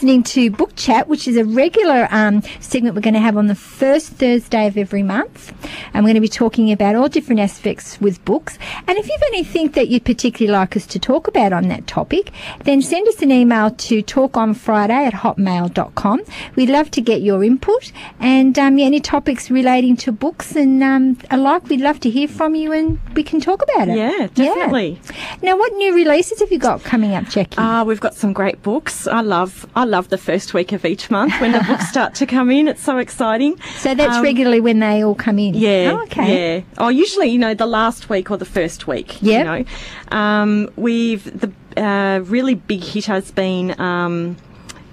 listening to Book Chat, which is a regular segment we're going to have on the first Thursday of every month. And we're going to be talking about all different aspects with books. And if you've anything that you'd particularly like us to talk about on that topic, then send us an email to talkonfriday@hotmail.com. We'd love to get your input and any topics relating to books and alike. We'd love to hear from you and we can talk about it. Yeah, definitely. Yeah. Now, what new releases have you got coming up, Jackie? We've got some great books. I love the first week of each month when the books start to come in. It's so exciting. So that's regularly when they all come in? Yeah. Oh, okay. Yeah. Oh, usually, the last week or the first week. Yeah. The really big hit has been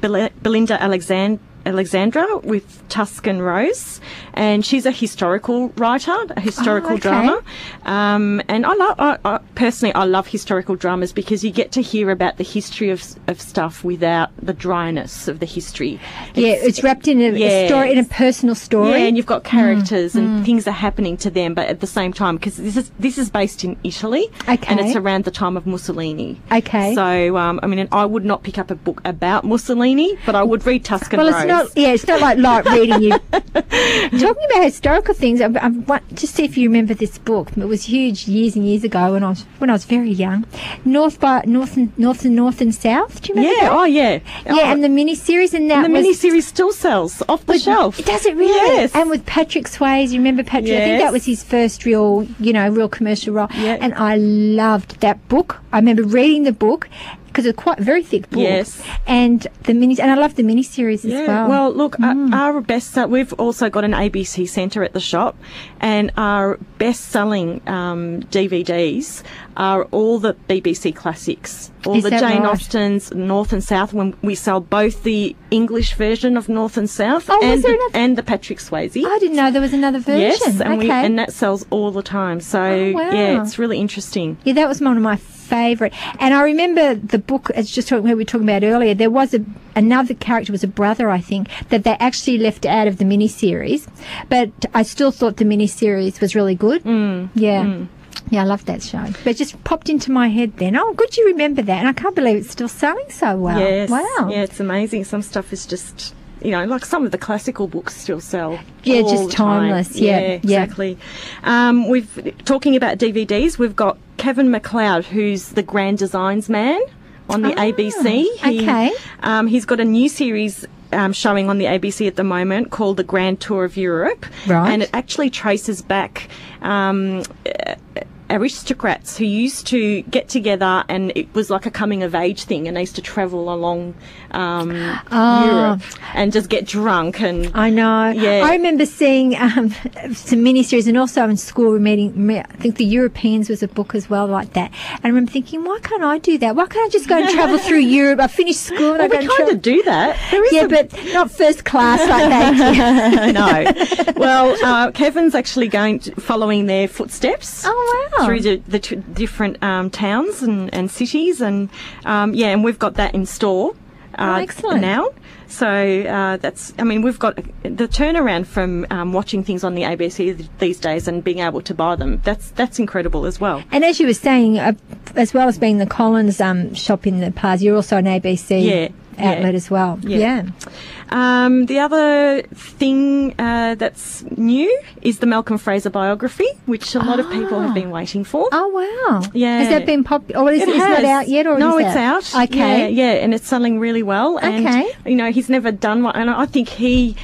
Belinda Alexandra with Tuscan Rose, and she's a historical writer, a historical drama. And I personally love historical dramas because you get to hear about the history of stuff without the dryness of the history. It's wrapped in a story, in a personal story. Yeah, and you've got characters and things are happening to them, but at the same time, because this is based in Italy, and it's around the time of Mussolini. Okay. So, I would not pick up a book about Mussolini, but I would read Tuscan Rose. It's not like light reading. You talking about historical things. Just see if you remember this book. It was huge years and years ago when I was very young. North and South. Do you remember that? Oh yeah. Yeah, and the miniseries and that. And the miniseries still sells off the shelf. Does it really? Yes. And with Patrick Swayze, you remember Patrick? Yes. I think that was his first real commercial role. Yeah. And I loved that book. I remember reading the book, because it's quite a very thick book. Yes. And I love the miniseries as well. Well, look, our we've also got an ABC Centre at the shop, and our best-selling DVDs are all the BBC classics, all the Jane Austen's North and South, when we sell both the English version of North and South and the Patrick Swayze. I didn't know there was another version. Yes, and that sells all the time. So, yeah, it's really interesting. Yeah, that was one of my favourite. And I remember the book, as we were talking about earlier, there was another character, was a brother, I think, that they actually left out of the miniseries. But I still thought the miniseries was really good. Yeah, I loved that show. But it just popped into my head then. Oh, good you remember that. And I can't believe it's still selling so well. Yes. Wow. Yeah, it's amazing. Some stuff is just... like some of the classical books still sell. Yeah, all just the time. timeless. Yeah, exactly. Talking about DVDs, we've got Kevin MacLeod, who's the Grand Designs man on the ABC. He's got a new series showing on the ABC at the moment called The Grand Tour of Europe. Right. And it actually traces back aristocrats who used to get together, and it was like a coming of age thing, and they used to travel along Europe and just get drunk. And I know. Yeah. I remember seeing some miniseries, and also in school we meeting. I think The Europeans was a book as well like that. And I remember thinking, why can't I do that? Why can't I just go and travel through Europe? I finished school and I go and travel. We kind of do that. But not first class like that. No. Well, Kevin's actually following their footsteps. Oh wow. Through the different towns and cities, and and we've got that in store excellent. Now. So we've got the turnaround from watching things on the ABC these days and being able to buy them. That's incredible as well. And as you were saying, as well as being the Collins shop in the Plaza, you're also an ABC outlet as well. Yeah. The other thing that's new is the Malcolm Fraser biography, which a lot of people have been waiting for. Oh, wow. Yeah. Has that been popular? Or is it not out yet? Or no, is it's out. Okay. Yeah, and it's selling really well. Okay. And, he's never done one. And I think he...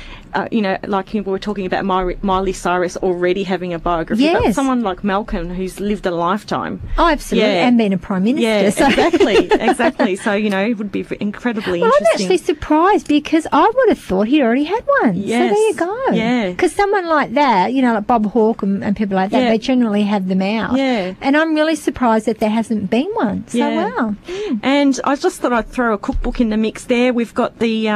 like we were talking about Miley Cyrus already having a biography, but someone like Malcolm who's lived a lifetime. Oh, absolutely, and been a Prime Minister. Yeah, exactly. So, it would be incredibly interesting. I'm actually surprised because I would have thought he'd already had one. Yes. So there you go. Yeah. Because someone like that, like Bob Hawke and people like that, they generally have them out. Yeah. And I'm really surprised that there hasn't been one. So, wow. And I just thought I'd throw a cookbook in the mix there. We've got the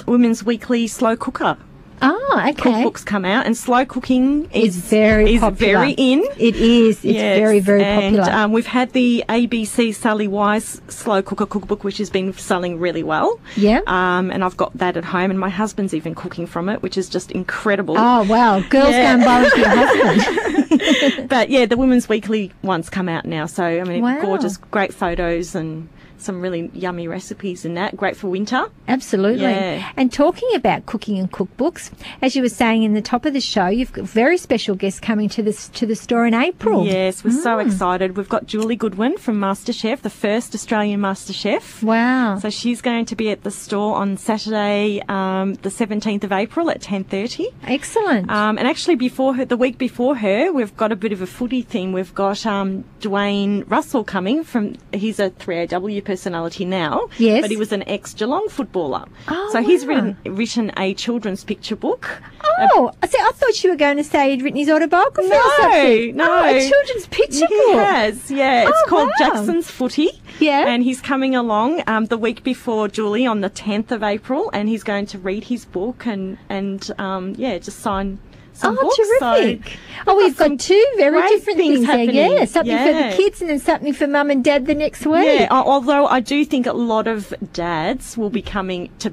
Women's Weekly Slow Cooker. Oh, okay. Cookbooks come out, and slow cooking is very popular. Very in. It is. It's very, very popular. And we've had the ABC Sally Wise Slow Cooker cookbook, which has been selling really well. Yeah. And I've got that at home, and my husband's even cooking from it, which is just incredible. Oh, wow. Girls go and borrow to your husband. But, the Women's Weekly ones come out now. So, gorgeous, great photos and... some really yummy recipes in that. Great for winter. Absolutely. Yeah. And talking about cooking and cookbooks, as you were saying in the top of the show, you've got very special guests coming to the store in April. Yes, we're so excited. We've got Julie Goodwin from MasterChef, the first Australian MasterChef. Wow. So she's going to be at the store on Saturday, the 17th of April at 10:30. Excellent. And actually, the week before her, we've got a bit of a footy theme. We've got Dwayne Russell coming he's a 3AW personality now. Yes. But he was an ex-Geelong footballer. Oh, so he's wow. written a children's picture book. Oh, see, I thought you were going to say he'd written his autobiography or something. No. Oh, a children's picture He book. has, yeah. It's called wow. Jackson's Footy. Yeah. And he's coming along the week before Julie on the 10th of April, and he's going to read his book and just sign some books. Terrific. We've got two very great different things there. happening. Yeah, something for Yeah. the kids and then something for mum and dad the next week. Yeah, although I do think a lot of dads will be coming to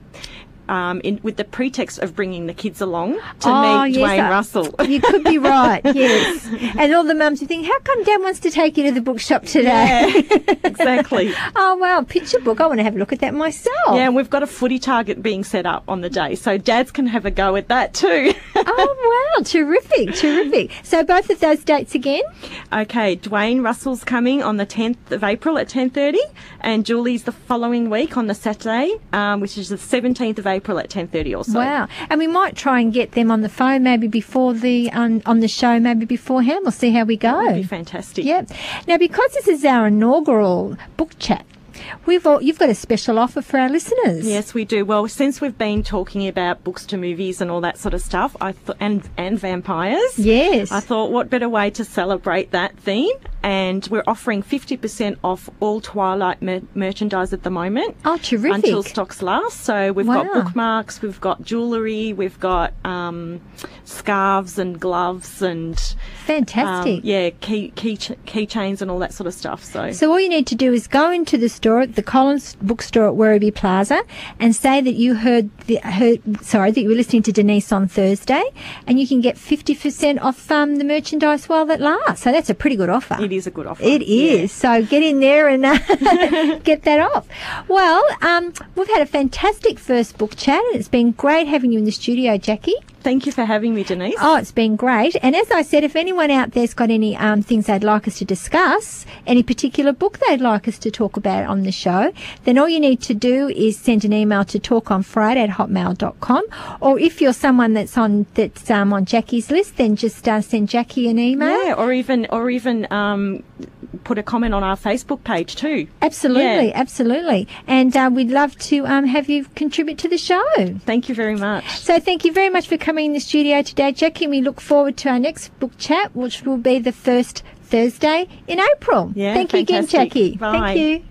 with the pretext of bringing the kids along to meet Dwayne Russell. You could be right, yes. And all the mums will think, how come Dad wants to take you to the bookshop today? Yeah, exactly. Oh, wow, picture book. I want to have a look at that myself. Yeah, and we've got a footy target being set up on the day, so dads can have a go at that too. Oh, wow, terrific, terrific. So both of those dates again? Okay, Dwayne Russell's coming on the 10th of April at 10:30, and Julie's the following week on the Saturday, which is the 17th of April at 10:30 also. Wow. And we might try and get them on the phone maybe before on the show, maybe beforehand. We'll see how we go. That would be fantastic. Yep. Now, because this is our inaugural book chat, you've got a special offer for our listeners. Yes, we do. Well, since we've been talking about books to movies and all that sort of stuff, and vampires. Yes. I thought, what better way to celebrate that theme? And we're offering 50% off all Twilight merchandise at the moment. Oh, terrific. Until stocks last. So we've got Wow. bookmarks, we've got jewellery, we've got scarves and gloves and Fantastic. keychains and all that sort of stuff. So all you need to do is go into the store at the Collins bookstore at Werribee Plaza and say that you that you were listening to Denise on Thursday, and you can get 50% off the merchandise while that lasts. So that's a pretty good offer. It is a good offer. It is. Yeah. So get in there and get that off. Well, we've had a fantastic first book chat, and it's been great having you in the studio, Jackie. Thank you for having me, Denise. Oh, it's been great. And as I said, if anyone out there's got any things they'd like us to discuss, any particular book they'd like us to talk about on the show, then all you need to do is send an email to talkonfriday@hotmail.com. Or if you're someone that's on Jackie's list, then just send Jackie an email. Yeah, or even put a comment on our Facebook page too. Absolutely, Yeah. absolutely. And we'd love to have you contribute to the show. Thank you very much. So thank you very much for coming in the studio today, Jackie, and we look forward to our next book chat, which will be the first Thursday in April. Yeah, Thank you again, fantastic. Jackie. Bye. Thank you.